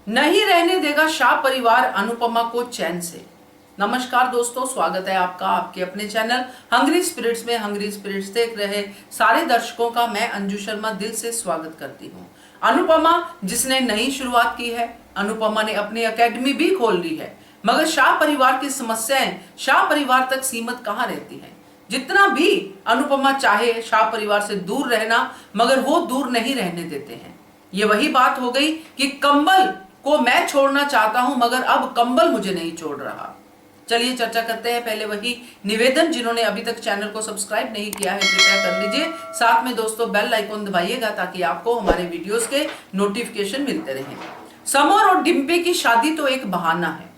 नहीं रहने देगा शाह परिवार अनुपमा को चैन से। नमस्कार दोस्तों, स्वागत है आपका आपके अपने चैनल हंग्री स्पिरिट्स में। हंग्री स्पिरिट्स देख रहे सारे दर्शकों का मैं अंजू शर्मा दिल से स्वागत करती हूँ। अनुपमा जिसने नई शुरुआत की है, अनुपमा ने अपनी एकेडमी भी खोल ली है, मगर शाह परिवार की समस्याएं शाह परिवार तक सीमित कहाँ रहती हैं। जितना भी अनुपमा चाहे शाह परिवार से दूर रहना, मगर वो दूर नहीं रहने देते हैं। ये वही बात हो गई कि कंबल को मैं छोड़ना चाहता हूं, मगर अब कंबल मुझे नहीं छोड़ रहा। चलिए चर्चा करते हैं। पहले वही निवेदन, जिन्होंने अभी तक चैनल को सब्सक्राइब नहीं किया है कृपया कर लीजिए। साथ में दोस्तों बेल आइकॉन दबाइएगा ताकि आपको हमारे वीडियोस के नोटिफिकेशन मिलते रहें। समर और डिम्पी की शादी तो एक बहाना है।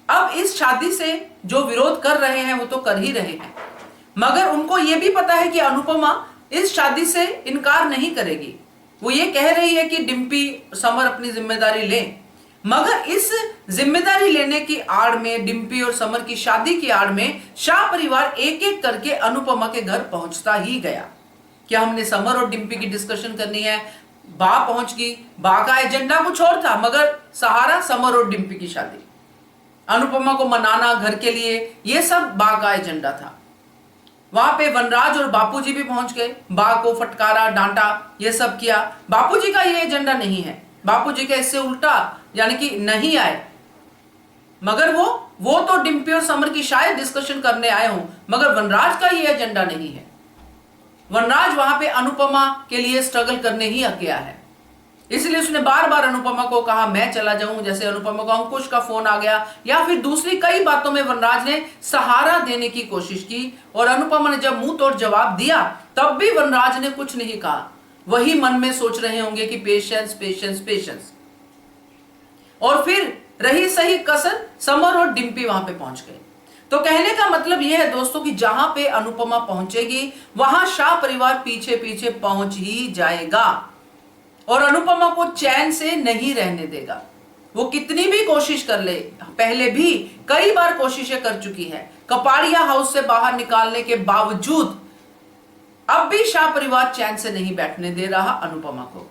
अब इस शादी से जो विरोध कर रहे हैं वो तो कर ही रहे हैं, मगर उनको यह भी पता है कि अनुपमा इस शादी से इनकार नहीं करेगी। वो ये कह रही है कि डिम्पी समर अपनी जिम्मेदारी लें, मगर इस जिम्मेदारी लेने की आड़ में, डिम्पी और समर की शादी की आड़ में शाह परिवार एक एक करके अनुपमा के घर पहुंचता ही गया। क्या हमने समर और डिम्पी की डिस्कशन करनी है, बा पहुंच गई। बा का एजेंडा कुछ और था, मगर सहारा समर और डिम्पी की शादी, अनुपमा को मनाना घर के लिए, यह सब बा का एजेंडा था। वहां पे वनराज और बापूजी भी पहुंच गए, बा को फटकारा, डांटा, ये सब किया। बापूजी का ये एजेंडा नहीं है, बापूजी का इससे उल्टा यानी कि नहीं आए, मगर वो तो डिम्पी और समर की शायद डिस्कशन करने आए हों, मगर वनराज का ये एजेंडा नहीं है। वनराज वहां पे अनुपमा के लिए स्ट्रगल करने ही गया है, इसलिए उसने बार बार अनुपमा को कहा मैं चला जाऊं। जैसे अनुपमा को अंकुश का फोन आ गया या फिर दूसरी कई बातों में वनराज ने सहारा देने की कोशिश की, और अनुपमा ने जब मुंह तोड़ जवाब दिया तब भी वनराज ने कुछ नहीं कहा। वही मन में सोच रहे होंगे कि पेशेंस पेशेंस पेशेंस। और फिर रही सही कसर, समर और डिम्पी वहां पे पहुंच गए। तो कहने का मतलब यह है दोस्तों कि जहां पे अनुपमा पहुंचेगी वहां शाह परिवार पीछे पीछे पहुंच ही जाएगा और अनुपमा को चैन से नहीं रहने देगा। वो कितनी भी कोशिश कर ले, पहले भी कई बार कोशिशें कर चुकी है, कपाड़िया हाउस से बाहर निकालने के बावजूद अब भी शाह परिवार चैन से नहीं बैठने दे रहा अनुपमा को।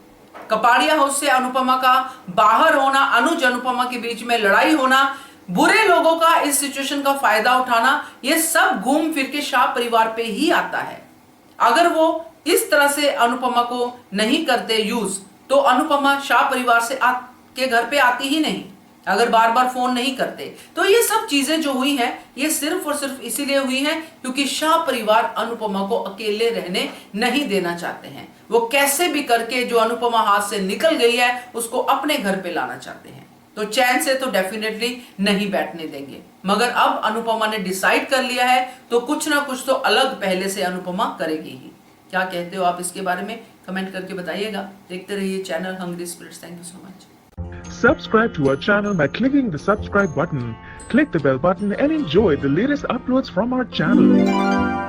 कपाड़िया हाउस से अनुपमा का बाहर होना, अनुज अनुपमा के बीच में लड़ाई होना, बुरे लोगों का इस सिचुएशन का फायदा उठाना, ये सब घूम फिर के शाह परिवार पे ही आता है। अगर वो इस तरह से अनुपमा को नहीं करते यूज, तो अनुपमा शाह परिवार से के घर पे आती ही नहीं। अगर बार बार फोन नहीं करते, तो ये सब चीजें जो हुई हैं ये सिर्फ और सिर्फ इसीलिए हुई हैं क्योंकि शाह परिवार अनुपमा को अकेले रहने नहीं देना चाहते हैं। वो कैसे भी करके जो अनुपमा हाथ से निकल गई है उसको अपने घर पे लाना चाहते हैं। तो चैन से तो डेफिनेटली नहीं बैठने देंगे, मगर अब अनुपमा ने डिसाइड कर लिया है तो कुछ ना कुछ तो अलग पहले से अनुपमा करेगी ही। क्या कहते हो आप इसके बारे में कमेंट करके बताइएगा। देखते रहिए channel Hungry Spirits. Thank you so much. Subscribe to our channel by clicking the subscribe button. Click the bell button and enjoy the latest uploads from our channel.